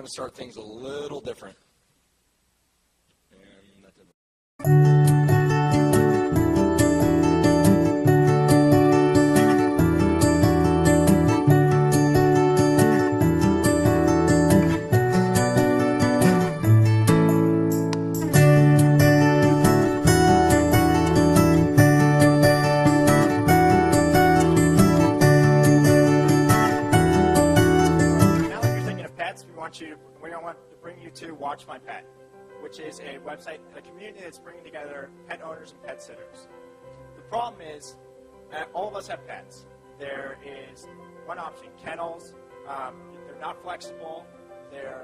to start things a little different. And that didn't. We want to bring you to OCwatchmypet, which is a website, a community that's bringing together pet owners and pet sitters. The problem is that all of us have pets. There is one option, kennels. They're not flexible. They're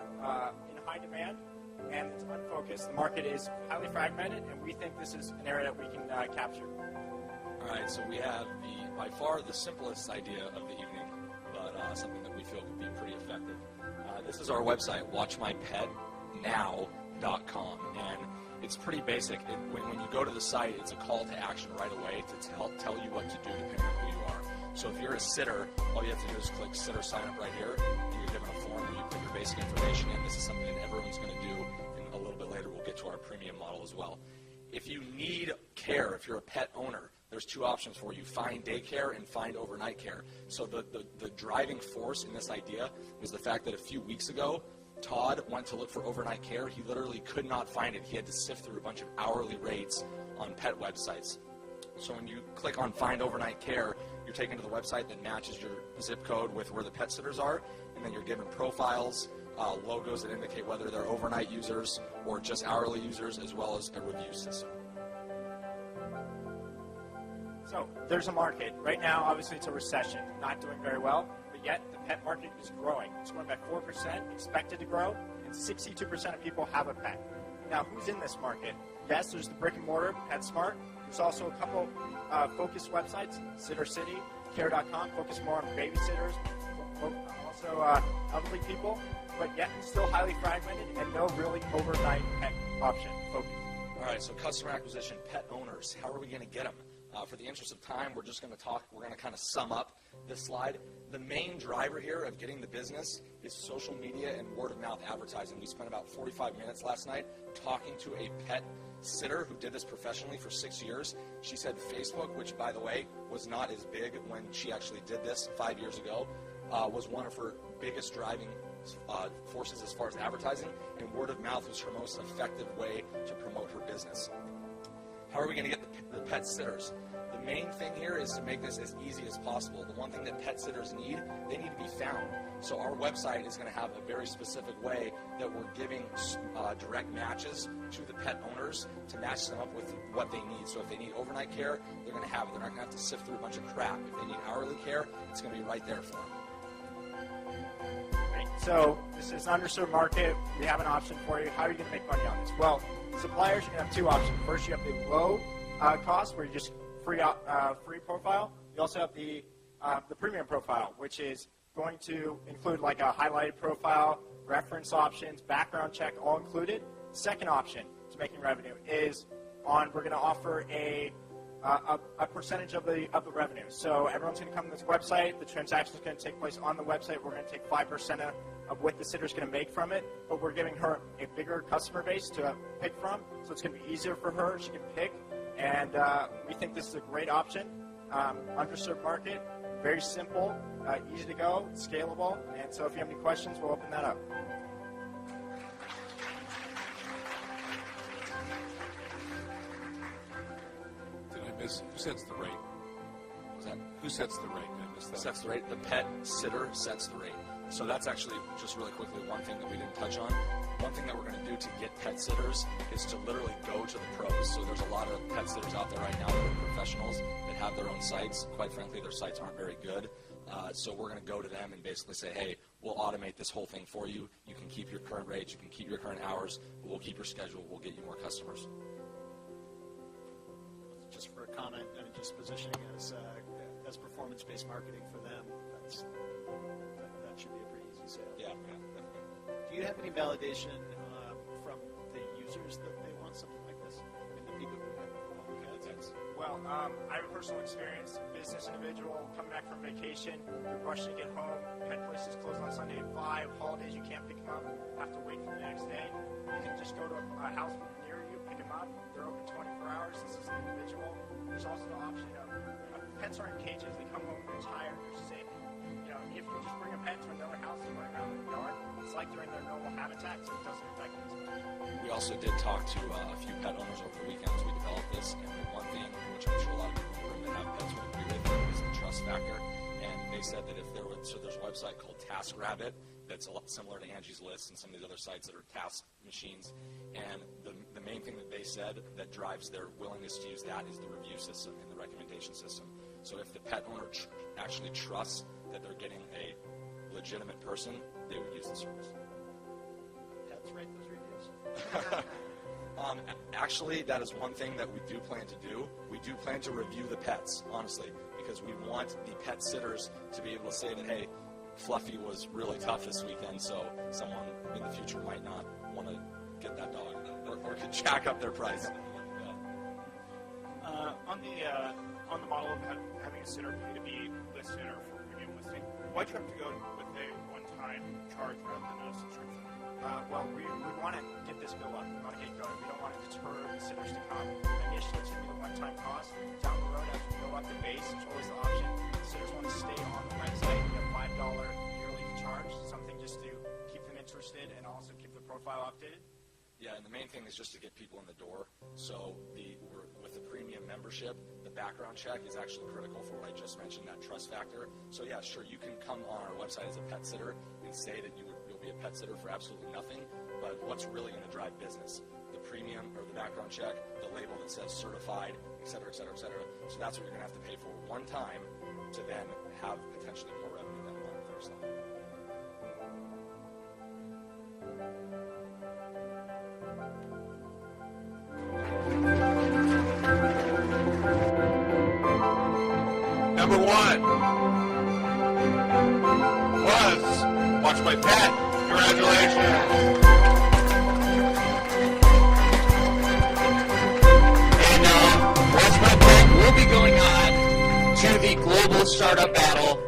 in high demand, and it's unfocused. The market is highly fragmented, and we think this is an area that we can capture. All right, so we have by far the simplest idea of the evening, but something that we feel could be pretty effective. This is our website, watchmypetnow.com, and it's pretty basic. When you go to the site, it's a call to action right away to tell you what to do depending on who you are. So if you're a sitter, all you have to do is click sitter sign up right here. You're given a form where you put your basic information in. This is something that everyone's going to do, and a little bit later we'll get to our premium model as well. If you need care, if you're a pet owner, there's two options for you, find daycare and find overnight care. So the driving force in this idea was the fact that a few weeks ago, Todd went to look for overnight care. He literally could not find it. He had to sift through a bunch of hourly rates on pet websites. So when you click on find overnight care, you're taken to the website that matches your zip code with where the pet sitters are, and then you're given profiles, logos that indicate whether they're overnight users or just hourly users, as well as a review system. So there's a market. Right now, obviously, it's a recession, not doing very well, but yet the pet market is growing. It's growing by 4%, expected to grow, and 62% of people have a pet. Now, who's in this market? Yes, there's the brick and mortar, PetSmart. There's also a couple focused websites, Sitter City, Care.com, focus more on babysitters, also elderly people, but yet still highly fragmented and no really overnight pet option focus. All right, so customer acquisition, pet owners, how are we going to get them? For the interest of time, we're just going to kind of sum up this slide. The main driver here of getting the business is social media and word-of-mouth advertising. We spent about 45 minutes last night talking to a pet sitter who did this professionally for 6 years. She said Facebook, which, by the way, was not as big when she actually did this 5 years ago, was one of her biggest driving forces as far as advertising, and word-of-mouth was her most effective way to promote her business. How are we going to get the pet sitters? The main thing here is to make this as easy as possible. The one thing that pet sitters need, they need to be found. So our website is going to have a very specific way that we're giving direct matches to the pet owners to match them up with what they need. So if they need overnight care, they're going to have it. They're not going to have to sift through a bunch of crap. If they need hourly care, it's going to be right there for them. So this is an underserved market. We have an option for you. How are you going to make money on this? Well, suppliers, you're going to have two options. First, you have the low cost, where you just free profile. You also have the premium profile, which is going to include like a highlighted profile, reference options, background check, all included. Second option to making revenue is we're going to offer a percentage of the revenue. So everyone's going to come to this website. The transaction is going to take place on the website. We're going to take 5% of what the sitter's going to make from it, but we're giving her a bigger customer base to pick from, so it's going to be easier for her. She can pick, and we think this is a great option. Underserved market, very simple, easy to go, scalable, and so if you have any questions, we'll open that up. Who sets the rate? What's that? Who sets the rate? I missed that. Sets the rate. The pet sitter sets the rate. So that's actually, just really quickly, one thing that we didn't touch on. One thing that we're going to do to get pet sitters is to literally go to the pros. So there's a lot of pet sitters out there right now that are professionals that have their own sites. Quite frankly, their sites aren't very good. So we're going to go to them and basically say, hey, we'll automate this whole thing for you. You can keep your current rates. You can keep your current hours. We'll keep your schedule. We'll get you more customers. Just for a comment, I mean, just positioning as performance-based marketing for them, that should be a pretty easy sale. Yeah, definitely. Do you have any validation from the users that they want something like this? I mean, the people who have pets? Well, I have a personal experience. Business individual coming back from vacation, you're rushing to get home. Pet place is closed on Sunday at 5. high of holidays, you can't pick them up, have to wait for the next day. You can just go to a house near you, pick them up. They're open 24 hours. This is individual. There's also the option of pets are in cages. They come home, they're tired, they're sick. If you just bring a pet to another house and run around the yard, it's like they're in their normal habitat, so it doesn't affect them. We also did talk to a few pet owners over the weekend as we developed this, and the one thing, which I'm sure a lot of people in the room that have pets would agree with, is the trust factor. And they said that if there was, so there's a website called TaskRabbit that's a lot similar to Angie's List and some of these other sites that are task machines. And the main thing that they said that drives their willingness to use that is the review system and the recommendation system. So if the pet owner actually trusts that they're getting a legitimate person, they would use the service. Pets rate those reviews. Actually, that is one thing that we do plan to do. We do plan to review the pets, honestly, because we want the pet sitters to be able to say that, hey, Fluffy was really tough this weekend, so someone in the future might not want to get that dog or could jack up their price. On the model of having a sitter pay to be listed or for premium listing, why'd you have to go with a one-time charge rather than a subscription? Well, we want to get this bill up. We want to get going. We don't want to deter the sitters to come. Initially, it's going to be the one-time cost. Down the road, as we go up the base, there's always the option. The sitters want to stay on the website. We have $5 yearly charge, something just to keep them interested and also keep the profile updated. Yeah, and the main thing is just to get people in the door. So with the premium membership, the background check is actually critical for what I just mentioned, that trust factor. So yeah, sure, you can come on our website as a pet sitter and say that you'll be a pet sitter for absolutely nothing, but what's really going to drive business? The premium or the background check, the label that says certified, et cetera, et cetera, et cetera. So that's what you're going to have to pay for one time to then have potentially more revenue than on the first line. Number one was Watch My Pet. Congratulations. And Watch My Pet will be going on to the Global Startup Battle